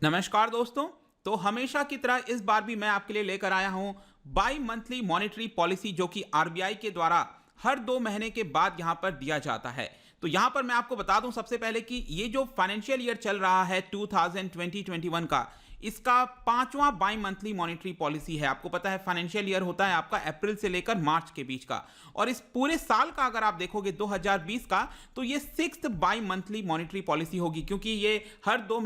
नमस्कार दोस्तों। तो हमेशा की तरह इस बार भी मैं आपके लिए लेकर आया हूं बाई मंथली मॉनेटरी पॉलिसी, जो कि आरबीआई के द्वारा हर 2 महीने के बाद यहां पर दिया जाता है। तो यहां पर मैं आपको बता दूं सबसे पहले कि ये जो फाइनेंशियल ईयर चल रहा है 2020-21 का, इसका पांचवां बाई मंथली मॉनेटरी पॉलिसी है। आपको पता है फाइनेंशियल ईयर होता है आपका अप्रैल से लेकर मार्च के बीच का, और इस पूरे साल का अगर आप देखोगे 2020 का, तो ये sixth by monthly monetary policy होगी, क्योंकि ये हर 2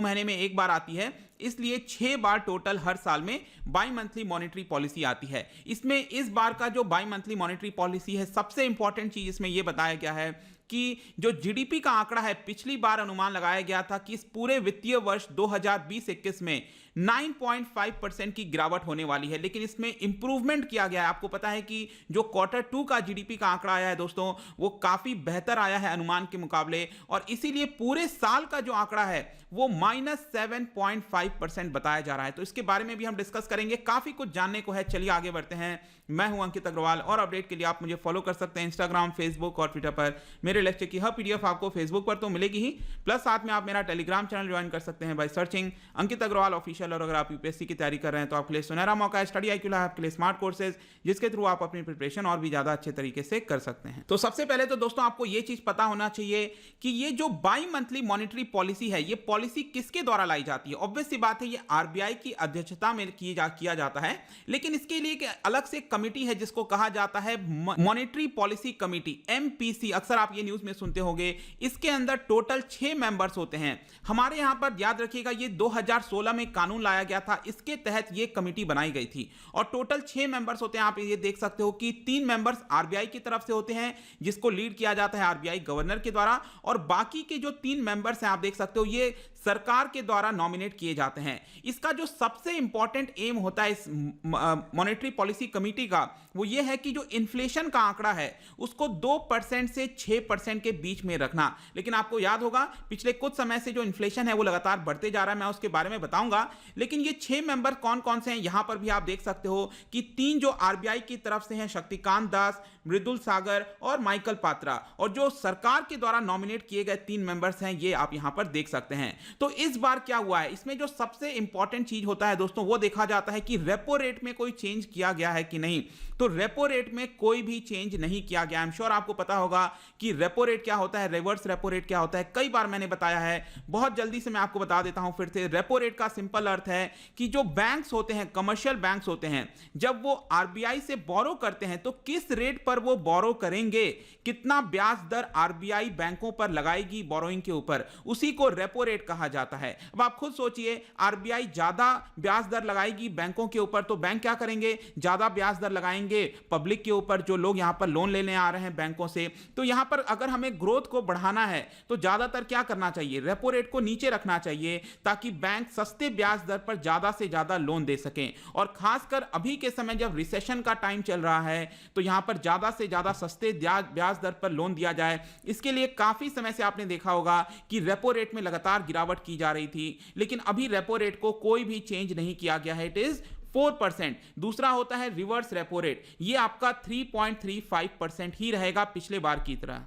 महीने में एक बार आती है, इसलिए 6 बार टोटल हर साल में बाई मंथली मॉनेटरी पॉलिसी आती है। इसमें इस बार का जो बाई मंथली मॉनेटरी पॉलिसी है, सबसे इंपॉर्टेंट चीज इसमें यह बताया गया है कि जो जीडीपी का आंकड़ा है, पिछली बार अनुमान लगाया गया था कि इस पूरे वित्तीय वर्ष 2020-21 में 9.5% की गिरावट होने वाली है, लेकिन इसमें इंप्रूवमेंट किया गया है। आपको पता है कि जो Q2 का जीडीपी का आंकड़ा आया है दोस्तों, वो काफी बेहतर आया है अनुमान के मुकाबले, और इसीलिए पूरे साल का जो आंकड़ा है वो -7.5% बताया जा रहा है। तो इसके बारे में भी हम डिस्कस करेंगे, काफी कुछ जानने को है। चलिए आगे बढ़ते हैं। मैं हूं अंकित अग्रवाल, और अपडेट के लिए आप मुझे फॉलो कर सकते हैं इंस्टाग्राम, फेसबुक और ट्विटर पर। मेरे लेक्चर की हर पीडीएफ आपको फेसबुक पर तो मिलेगी ही, प्लस साथ में आप मेरा टेलीग्राम चैनल ज्वाइन कर सकते हैं by searching Ankit Agarwal official. और अगर आप यूपीएससी की तैयारी कर रहे हैं तो आपके लिए सुनहरा मौका है। स्टडी IQ लैब आपके लिए स्मार्ट कोर्सेज, जिसके थ्रू आप अपनी प्रिपरेशन और भी ज्यादा अच्छे तरीके से कर सकते हैं। तो सबसे पहले तो दोस्तों आपको यह चीज पता होना चाहिए कि ये जो बाई मंथली मॉनेटरी पॉलिसी है, ये पॉलिसी किसके द्वारा लाई जाती है। ऑब्वियस सी बात है, ये आरबीआई की अध्यक्षता में किया जाता है, लेकिन इसके लिए एक अलग से कमिटी है जिसको कहा जाता है मॉनेटरी पॉलिसी कमिटी, MPC। अक्सर आप ये न्यूज में सुनते होंगे। इसके अंदर टोटल 6 मेंबर्स होते हैं। हमारे यहां पर याद रखिएगा, ये 2016 में कानून लाया गया था, इसके तहत ये कमिटी बनाई गई थी, और टोटल 6 मेंबर्स होते हैं। आप ये देख सकते हो कि 3 मेंबर्स आरबीआई की तरफ से होते हैं, जिसको लीड किया जाता है आरबीआई गवर्नर के द्वारा, और बाकी के जो 3 मेंबर्स हैं आप देख सकते हो, ये सरकार के द्वारा नॉमिनेट किए जाते हैं। इसका जो सबसे इंपॉर्टेंट एम होता है इस मॉनेटरी पॉलिसी कमिटी का, वो ये है कि जो इन्फ्लेशन का आंकड़ा है उसको 2% से 6% के बीच में रखना। लेकिन आपको याद होगा पिछले कुछ समय से जो इन्फ्लेशन है वो लगातार बढ़ते जा रहा है, मैं उसके बारे में बताऊंगा। लेकिन ये 6 मेंबर कौन कौन से हैं, यहां पर भी आप देख सकते हो कि 3 जो आरबीआई की तरफ से हैं, शक्तिकांत दास, मृदुल सागर और माइकल पात्रा, और जो सरकार के द्वारा नॉमिनेट किए गए 3 मेंबर्स हैं, ये आप यहां पर देख सकते हैं। तो इस बार क्या हुआ है, इसमें जो सबसे इंपॉर्टेंट चीज होता है दोस्तों, वो देखा जाता है कि रेपो रेट में कोई चेंज किया गया है कि नहीं। तो रेपो रेट में कोई भी चेंज नहीं किया गया। आई एम श्योर आपको पता होगा कि रेपो रेट क्या होता है, रिवर्स रेपो रेट क्या होता है, कई बार मैंने बताया है। बहुत जल्दी से मैं आपको बता देता हूं फिर से। रेपो रेट का सिंपल अर्थ है कि जो बैंक्स होते हैं, कमर्शियल बैंक्स होते हैं, जब वो आरबीआई से बोरो करते हैं तो किस रेट पर वो बोरो करेंगे, कितना ब्याज दर आरबीआई बैंकों पर लगाएगी बोरोइंग के ऊपर, उसी को रेपो रेट कहा जाता है। अब आप खुद सोचिए, आरबीआई ज्यादा ब्याज दर लगाएगी बैंकों के ऊपर, तो बैंक क्या करेंगे, ज्यादा ब्याज दर लगाएंगे पब्लिक के ऊपर, जो लोग यहां पर लोन लेने आ रहे हैं बैंकों से। तो यहां पर अगर हमें ग्रोथ को बढ़ाना है तो ज्यादातर क्या करना चाहिए, रेपो रेट को नीचे रखना चाहिए, ताकि बैंक सस्ते ब्याज दर पर ज्यादा से ज्यादा लोन दे सकें। और खासकर अभी के समय जब रिसेशन का टाइम चल रहा है, तो यहां पर ज्यादा से ज्यादा सस्ते ब्याज दर पर लोन दिया जाए। इसके लिए काफी समय से आपने देखा होगा कि रेपो रेट में लगातार गिरावट की जा रही थी, लेकिन अभी रेपो रेट को कोई भी चेंज नहीं किया गया है, इट इज 4%। दूसरा होता है रिवर्स रेपो रेट, ये आपका 3.35% ही रहेगा पिछले बार की तरह,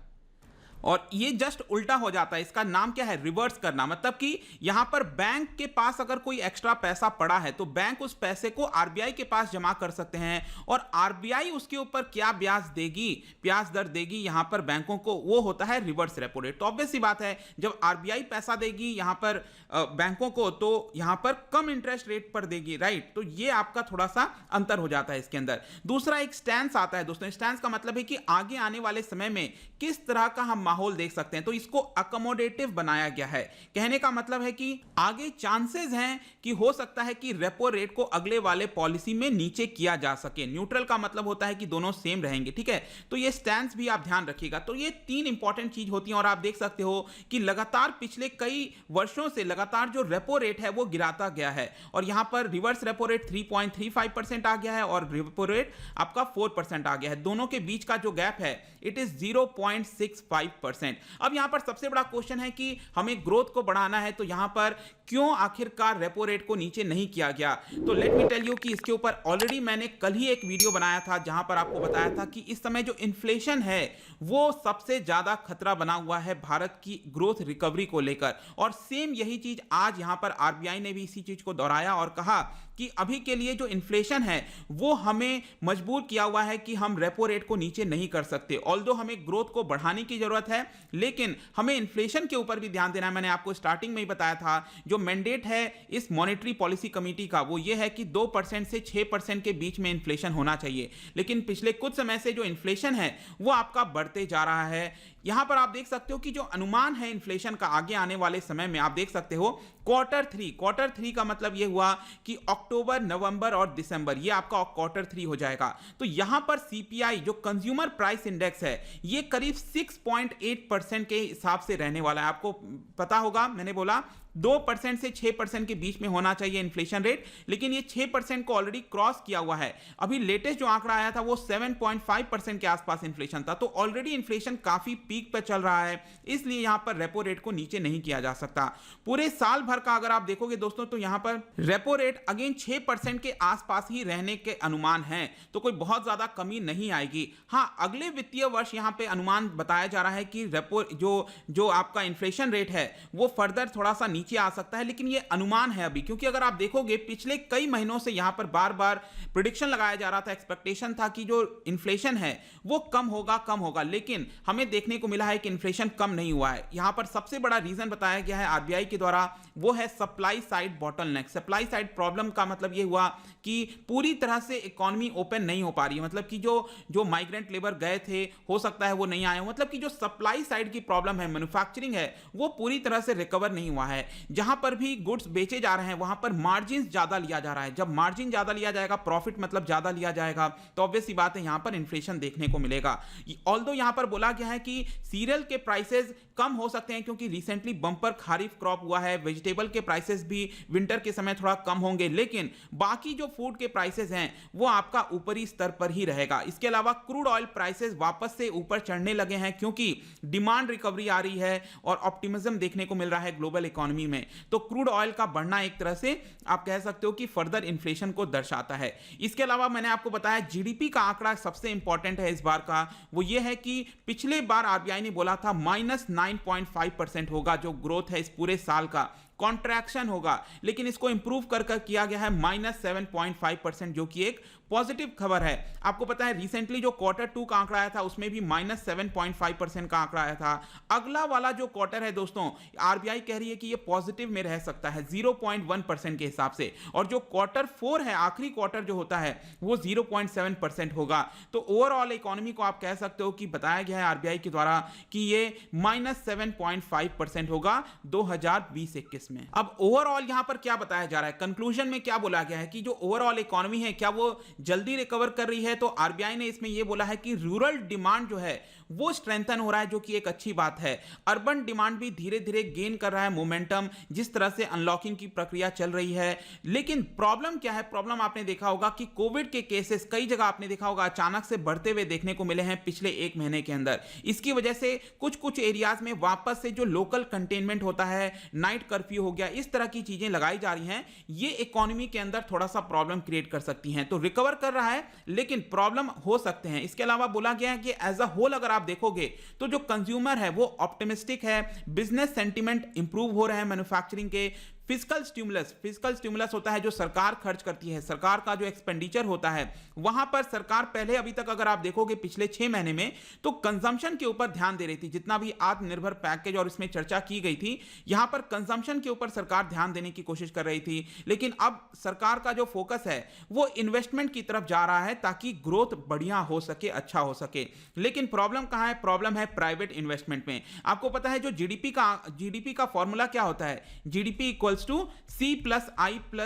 और ये जस्ट उल्टा हो जाता है। इसका नाम क्या है, रिवर्स करना। मतलब कि यहां पर बैंक के पास अगर कोई एक्स्ट्रा पैसा पड़ा है तो बैंक उस पैसे को आरबीआई के पास जमा कर सकते हैं, और आरबीआई उसके ऊपर क्या ब्याज देगी, ब्याज दर देगी यहां पर बैंकों को, वो होता है रिवर्स रेपो रेट। तो ऑब्वियस सी बात है, जब आरबीआई पैसा देगी यहां पर बैंकों को, तो यहां पर कम इंटरेस्ट रेट पर देगी, राइट। तो ये आपका थोड़ा सा अंतर हो जाता है इसके अंदर। दूसरा एक स्टैंस आता है दोस्तों। स्टैंस का मतलब है कि आगे आने वाले समय में किस तरह का हम माहौल देख सकते हैं, तो इसको अकोमोडेटिव बनाया गया है। कहने का मतलब है कि आगे चांसेस हैं कि हो सकता है कि रेपो रेट को अगले वाले पॉलिसी में नीचे किया जा सके। न्यूट्रल का मतलब होता है कि दोनों सेम रहेंगे, ठीक है। तो ये स्टैंस भी आप ध्यान रखिएगा। तो ये 3 इंपॉर्टेंट चीज होती हैं, और आप देख सकते हो कि लगातार पिछले कई वर्षों से लगातार जो रेपो रेट है वो गिराता गया है, और यहां पर रिवर्स रेपो रेट 3.35% आ गया है, और रेपो रेट आपका 4% आ गया है। दोनों के बीच का जो गैप है, इट इज 0.65%। 5%। अब यहां पर सबसे बड़ा क्वेश्चन है कि हमें ग्रोथ को बढ़ाना है तो यहां पर क्यों आखिरकार रेपो रेट को नीचे नहीं किया गया? तो लेट मी टेल यू कि इसके ऊपर ऑलरेडी मैंने कल ही एक वीडियो बनाया था जहां पर आपको बताया था कि इस समय जो इन्फ्लेशन है वो सबसे ज्यादा खतरा बना हुआ है भारत की ग्रोथ रिकवरी को लेकर, और सेम यही चीज आज यहां पर आरबीआई ने भी इसी चीज को दोहराया और कहा कि अभी के लिए जो इन्फ्लेशन है वो हमें मजबूर किया हुआ है कि हम रेपो रेट को नीचे नहीं कर सकते। ऑल्दो हमें ग्रोथ को बढ़ाने की जरूरत है, लेकिन हमें इन्फ्लेशन के ऊपर भी ध्यान देना है। मैंने आपको स्टार्टिंग में ही बताया था जो मैंडेट है इस मॉनेटरी पॉलिसी कमेटी का वो ये है कि 2% से 6% के बीच में इन्फ्लेशन होना चाहिए, लेकिन पिछले कुछ समय से जो इन्फ्लेशन है वो आपका बढ़ते जा रहा है। यहां पर आप देख सकते हो कि जो अनुमान है इन्फ्लेशन का आगे आने वाले समय में, आप देख सकते हो क्वार्टर थ्री का मतलब यह हुआ कि अक्टूबर, नवंबर और दिसंबर, ये आपका क्वार्टर 3 हो जाएगा। तो यहां पर सीपीआई जो कंज्यूमर प्राइस इंडेक्स है ये करीब 6.8% के हिसाब से रहने वाला है। आपको पता होगा मैंने बोला 2% से 6% के बीच में होना चाहिए इन्फ्लेशन रेट, लेकिन ये 6% को ऑलरेडी क्रॉस किया हुआ है। अभी लेटेस्ट जो आंकड़ा आया था वो 7.5% के आसपास इन्फ्लेशन था, तो ऑलरेडी इन्फ्लेशन काफी पीक पर चल रहा है, इसलिए यहां पर रेपो रेट को नीचे नहीं किया जा सकता। पूरे साल भर का अगर आप देखोगे दोस्तों तो यहां पर रेपो रेट अगेन 6% के आसपास ही रहने के अनुमान है, तो कोई बहुत ज्यादा कमी नहीं आएगी। हां, अगले वित्तीय वर्ष यहां पे अनुमान बताया जा रहा है कि रेपो जो आपका इन्फ्लेशन रेट है वो फर्दर थोड़ा सा नीचे आ सकता है, लेकिन ये अनुमान है अभी, क्योंकि अगर आप देखोगे पिछले कई महीनों से यहां पर बार बार प्रिडिक्शन लगाया जा रहा था, एक्सपेक्टेशन था कि जो इन्फ्लेशन है वो कम होगा, लेकिन हमें देखने को मिला है कि इन्फ्लेशन कम नहीं हुआ है। यहां पर सबसे बड़ा रीजन बताया गया है आरबीआई के द्वारा, वो है supply side bottleneck. Supply side problem का मतलब ये हुआ कि पूरी तरह से इकोनॉमी ओपन नहीं हो पा रही है, मतलब कि जो माइग्रेंट लेबर गए थे हो सकता है वो नहीं आए हो, मतलब कि जो सप्लाई साइड की प्रॉब्लम है, मैन्युफैक्चरिंग है, वो पूरी तरह से रिकवर नहीं हुआ है। जहां पर भी गुड्स बेचे जा रहे हैं वहां पर मार्जिन ज्यादा लिया जा रहा है। जब मार्जिन ज्यादा लिया जाएगा, प्रॉफिट मतलब ज्यादा लिया जाएगा, तो ऑब्वियस सी बात है यहां पर इन्फ्लेशन देखने को मिलेगा। ऑल्दो यहां पर बोला गया है कि सीरियल के प्राइसेस कम हो सकते हैं क्योंकि रिसेंटली बंपर खरीफ क्रॉप हुआ है, वेजिटेबल के प्राइसेस भी विंटर के समय थोड़ा कम होंगे, लेकिन बाकी जो फूड के प्राइसेस हैं वो आपका ऊपरी स्तर पर ही रहेगा। इसके अलावा क्रूड ऑयल प्राइसेस वापस से ऊपर चढ़ने लगे हैं क्योंकि डिमांड रिकवरी आ रही है और ऑप्टिमिज्म देखने को मिल रहा है ग्लोबल इकोनॉमी में। तो क्रूड ऑयल का बढ़ना एक तरह से आप कह सकते हो कि फर्दर इन्फ्लेशन को दर्शाता है। इसके अलावा मैंने आपको बताया जीडीपी का आंकड़ा सबसे इंपॉर्टेंट है इस बार का, वो ये है कि पिछले बार आरबीआई ने बोला था -9.5% होगा जो ग्रोथ है इस पूरे साल का, कॉन्ट्रैक्शन होगा, लेकिन इसको इंप्रूव कर किया गया है -7.5%, जो कि एक पॉजिटिव खबर है। आपको पता है रिसेंटली जो क्वार्टर 2 का आंकड़ा आया था उसमें भी -7.5% का आंकड़ा आया था। अगला वाला जो क्वार्टर है दोस्तों, आरबीआई कह रही है कि ये पॉजिटिव में रह सकता है 0.1% के हिसाब से, और जो क्वार्टर 4 है, आखिरी क्वार्टर जो होता है, वो 0.7% होगा। तो ओवरऑल इकोनॉमी को आप कह सकते हो कि बताया गया है आरबीआई के द्वारा कि ये -7.5% होगा 2020-21 में। अब ओवरऑल यहां पर क्या बताया जा रहा है, कंक्लूजन में क्या बोला गया है कि जो ओवरऑल इकोनॉमी है क्या वो जल्दी रिकवर कर रही है। तो आरबीआई ने इसमें यह बोला है कि रूरल डिमांड जो है वो स्ट्रेंथन हो रहा है, जो कि एक अच्छी बात है। अर्बन डिमांड भी धीरे धीरे गेन कर रहा है मोमेंटम, जिस तरह से अनलॉकिंग की प्रक्रिया चल रही है। लेकिन प्रॉब्लम क्या है, प्रॉब्लम आपने देखा होगा कि कोविड के केसेस कई जगह आपने देखा होगा अचानक से बढ़ते हुए देखने को मिले हैं पिछले 1 महीने के अंदर। इसकी वजह से कुछ एरियाज में वापस से जो लोकल कंटेनमेंट होता है, नाइट कर्फ्यू हो गया, इस तरह की चीजें लगाई जा रही हैं, ये इकोनॉमी के अंदर थोड़ा सा प्रॉब्लम क्रिएट कर सकती हैं। तो रिकवर कर रहा है लेकिन प्रॉब्लम हो सकते हैं। इसके अलावा बोला गया है कि एज अ होल अगर आप देखोगे तो जो कंज्यूमर है वो ऑप्टिमिस्टिक है, बिजनेस सेंटीमेंट इंप्रूव हो रहे हैं मैन्युफैक्चरिंग के। फिजिकल स्टिमुलस होता है जो सरकार खर्च करती है, सरकार का जो एक्सपेंडिचर होता है, वहां पर सरकार पहले अभी तक अगर आप देखोगे पिछले 6 महीने में तो कंजम्पशन के ऊपर ध्यान दे रही थी। जितना भी आत्मनिर्भर पैकेज और इसमें चर्चा की गई थी, यहां पर कंजम्पशन के ऊपर सरकार ध्यान देने की कोशिश कर रही थी, लेकिन अब सरकार का जो फोकस है वो इन्वेस्टमेंट की तरफ जा रहा है ताकि ग्रोथ बढ़िया हो सके, अच्छा हो सके। लेकिन प्रॉब्लम कहां है, प्रॉब्लम है प्राइवेट इन्वेस्टमेंट में। आपको पता है जो जीडीपी का फॉर्मूला क्या होता है, जीडीपी टू C+I+G+NX,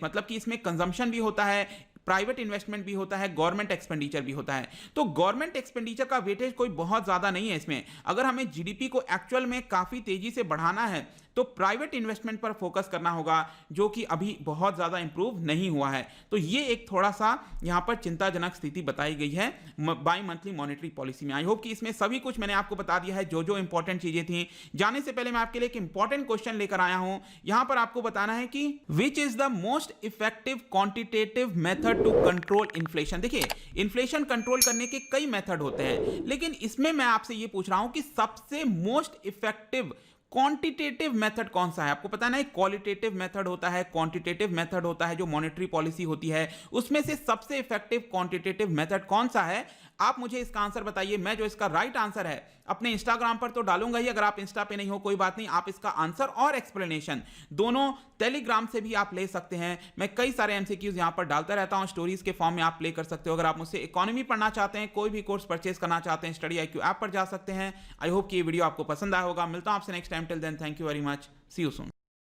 मतलब कि इसमें कंजम्पशन भी होता है, प्राइवेट इन्वेस्टमेंट भी होता है, गवर्नमेंट एक्सपेंडिचर भी होता है। तो गवर्नमेंट एक्सपेंडिचर का वेटेज कोई बहुत ज्यादा नहीं है इसमें। अगर हमें जीडीपी को एक्चुअल में काफी तेजी से बढ़ाना है तो प्राइवेट इन्वेस्टमेंट पर फोकस करना होगा, जो कि अभी बहुत ज़्यादा इंप्रूव नहीं हुआ है। तो ये एक थोड़ा सा यहाँ पर चिंताजनक स्थिति बताई गई है बाई मंथली मॉनेटरी पॉलिसी में। आई होप कि इसमें सभी कुछ मैंने आपको बता दिया है, जो जो इंपॉर्टेंट चीजें थी। जाने से पहले मैं आपके लिए एक इंपॉर्टेंट क्वेश्चन लेकर आया हूं। यहां पर आपको बताना है कि which is the most effective quantitative method to control inflation. देखिए, इन्फ्लेशन कंट्रोल करने के कई मेथड होते हैं, लेकिन इसमें मैं आपसे यह पूछ रहा हूं कि सबसे मोस्ट इफेक्टिव क्वांटिटेटिव मेथड कौन सा है। आपको पता है ना, क्वालिटेटिव मेथड होता है, क्वांटिटेटिव मेथड होता है, जो मॉनेटरी पॉलिसी होती है, उसमें से सबसे इफेक्टिव क्वांटिटेटिव मेथड कौन सा है। आप मुझे इसका आंसर बताइए। मैं जो इसका राइट आंसर है अपने इंस्टाग्राम पर तो डालूंगा ही, अगर आप इंस्टा पे नहीं हो कोई बात नहीं, आप इसका आंसर और एक्सप्लेनेशन दोनों टेलीग्राम से भी आप ले सकते हैं। मैं कई सारे एमसीक्यूज यहां पर डालता रहता हूं, स्टोरीज के फॉर्म में आप प्ले कर सकते हो। अगर आप मुझसे इकोनॉमी पढ़ना चाहते हैं, कोई भी कोर्स परचेज करना चाहते हैं, स्टडी IQ ऐप पर जा सकते हैं। आई होप कि ये वीडियो आपको पसंद आया होगा। मिलता हूं आपसे next time. Till then, thank you very much, see you soon.